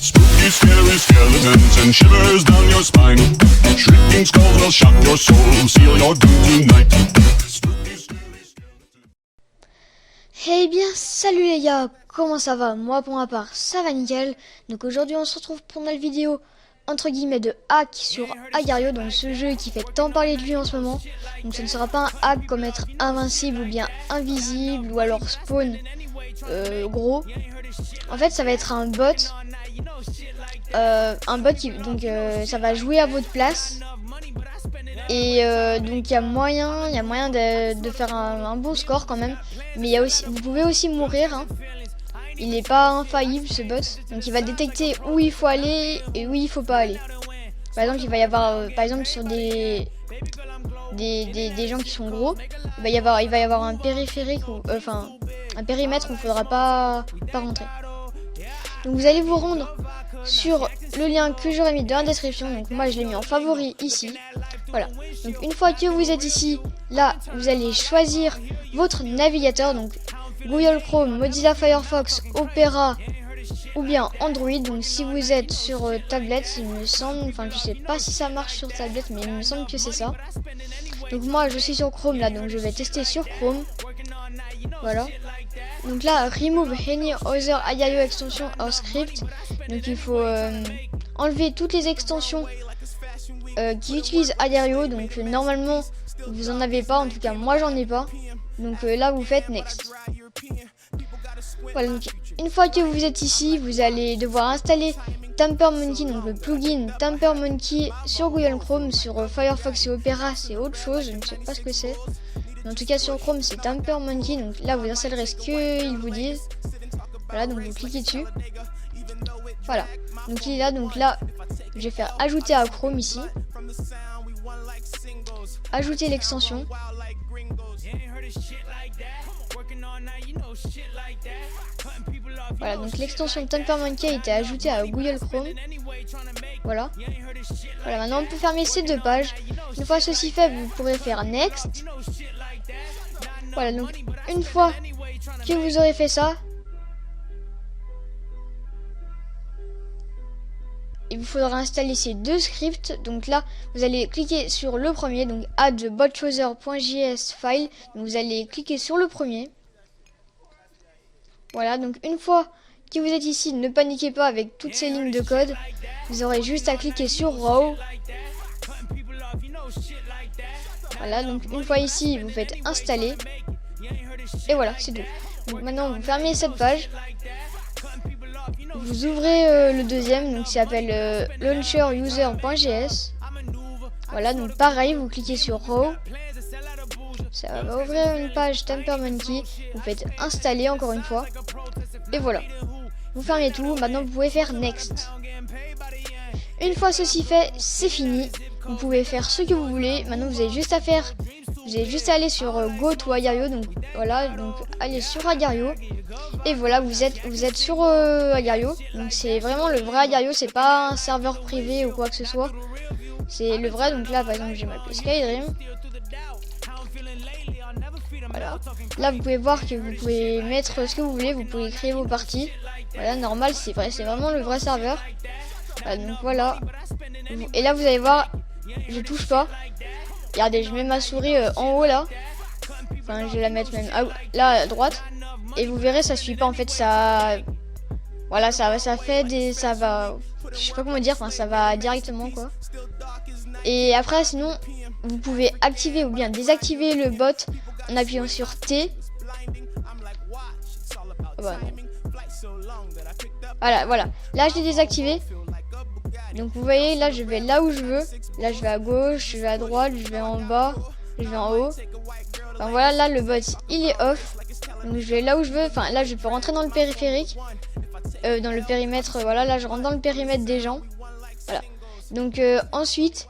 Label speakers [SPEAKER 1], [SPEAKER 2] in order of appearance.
[SPEAKER 1] Spooky, scary skeletons and shivers down your spine. Shrieking skulls will shock your soul, seal your doom tonight. Spooky, scary skeletons.
[SPEAKER 2] Eh bien, salut les gars, comment ça va? Moi pour ma part, ça va nickel. Donc aujourd'hui on se retrouve pour une nouvelle vidéo entre guillemets de hack sur Agar.io, donc ce jeu qui fait tant parler de lui en ce moment. Donc ce ne sera pas un hack comme être invincible ou bien invisible ou alors spawn gros. En fait ça va être un bot qui donc ça va jouer à votre place. Et donc il y a moyen de faire un bon score quand même. Mais il y a aussi, vous pouvez aussi mourir hein. Il n'est pas infaillible ce bot. Donc il va détecter où il faut aller et où il faut pas aller. Par exemple il va y avoir par exemple sur des gens qui sont gros, il va y avoir un périphérique ou enfin un périmètre où il faudra pas rentrer. Donc vous allez vous rendre sur le lien que j'aurais mis dans la description. Donc moi je l'ai mis en favori ici. Voilà. Donc une fois que vous êtes ici, là vous allez choisir votre navigateur. Donc Google Chrome, Mozilla Firefox, Opera ou bien Android. Donc si vous êtes sur tablette, il me semble, enfin je sais pas si ça marche sur tablette, mais il me semble que c'est ça. Donc moi je suis sur Chrome là, donc je vais tester sur Chrome. Voilà. Donc là, remove any other Agar.io extension or script. Donc il faut enlever toutes les extensions qui utilisent Agar.io. Donc normalement vous en avez pas, en tout cas moi j'en ai pas. Donc là vous faites next. Voilà, donc une fois que vous êtes ici, vous allez devoir installer TamperMonkey, donc le plugin TamperMonkey sur Google Chrome. Sur Firefox et Opera c'est autre chose, je ne sais pas ce que c'est. Mais en tout cas sur Chrome c'est TamperMonkey, donc là vous installerez ce qu'ils vous disent. Voilà, donc vous cliquez dessus. Voilà, donc il est là, donc là je vais faire ajouter à Chrome ici. Ajouter l'extension. Voilà, donc l'extension TamperMonkey a été ajoutée à Google Chrome. Voilà. Voilà, maintenant on peut fermer ces deux pages. Une fois ceci fait, vous pourrez faire next. Voilà, donc une fois que vous aurez fait ça, il vous faudra installer ces deux scripts. Donc là vous allez cliquer sur le premier, donc add the botchooser.js file. Donc vous allez cliquer sur le premier. Voilà, donc une fois que vous êtes ici, ne paniquez pas avec toutes ces lignes de code. Vous aurez juste à cliquer sur raw. Voilà, donc une fois ici vous faites installer. Et voilà, c'est tout. Donc maintenant vous fermez cette page. Vous ouvrez le deuxième, donc qui s'appelle launcheruser.js. Voilà, donc pareil, vous cliquez sur raw. Ça va ouvrir une page TamperMonkey. Vous faites installer encore une fois. Et voilà. Vous fermez tout. Maintenant vous pouvez faire next. Une fois ceci fait, c'est fini. Vous pouvez faire ce que vous voulez. Maintenant vous avez juste à faire. Vous avez juste à aller sur Go to Agar.io. Donc voilà, donc allez sur Agar.io. Et voilà, vous êtes sur Agar.io. Donc c'est vraiment le vrai Agar.io. C'est pas un serveur privé ou quoi que ce soit. C'est le vrai. Donc là par exemple j'ai m'appelé Skydream. Voilà. Là vous pouvez voir que vous pouvez mettre ce que vous voulez, vous pouvez créer vos parties. Voilà, normal, c'est vrai, c'est vraiment le vrai serveur. Voilà, donc voilà. Et là vous allez voir, je touche pas. Regardez, je mets ma souris en haut là. Enfin, je vais la mettre même là à droite. Et vous verrez, ça suit pas en fait, ça. Voilà, ça fait des. Ça va. Je sais pas comment dire, enfin ça va directement quoi. Et après sinon, vous pouvez activer ou bien désactiver le bot en appuyant sur T. Voilà. Là je l'ai désactivé. Donc vous voyez, là je vais là où je veux. Là je vais à gauche, je vais à droite, je vais en bas, je vais en haut. Enfin voilà, là le bot il est off. Donc je vais là où je veux. Enfin là je peux rentrer dans le périphérique. Dans le périmètre, voilà, là je rentre dans le périmètre des gens. Voilà. Donc ensuite,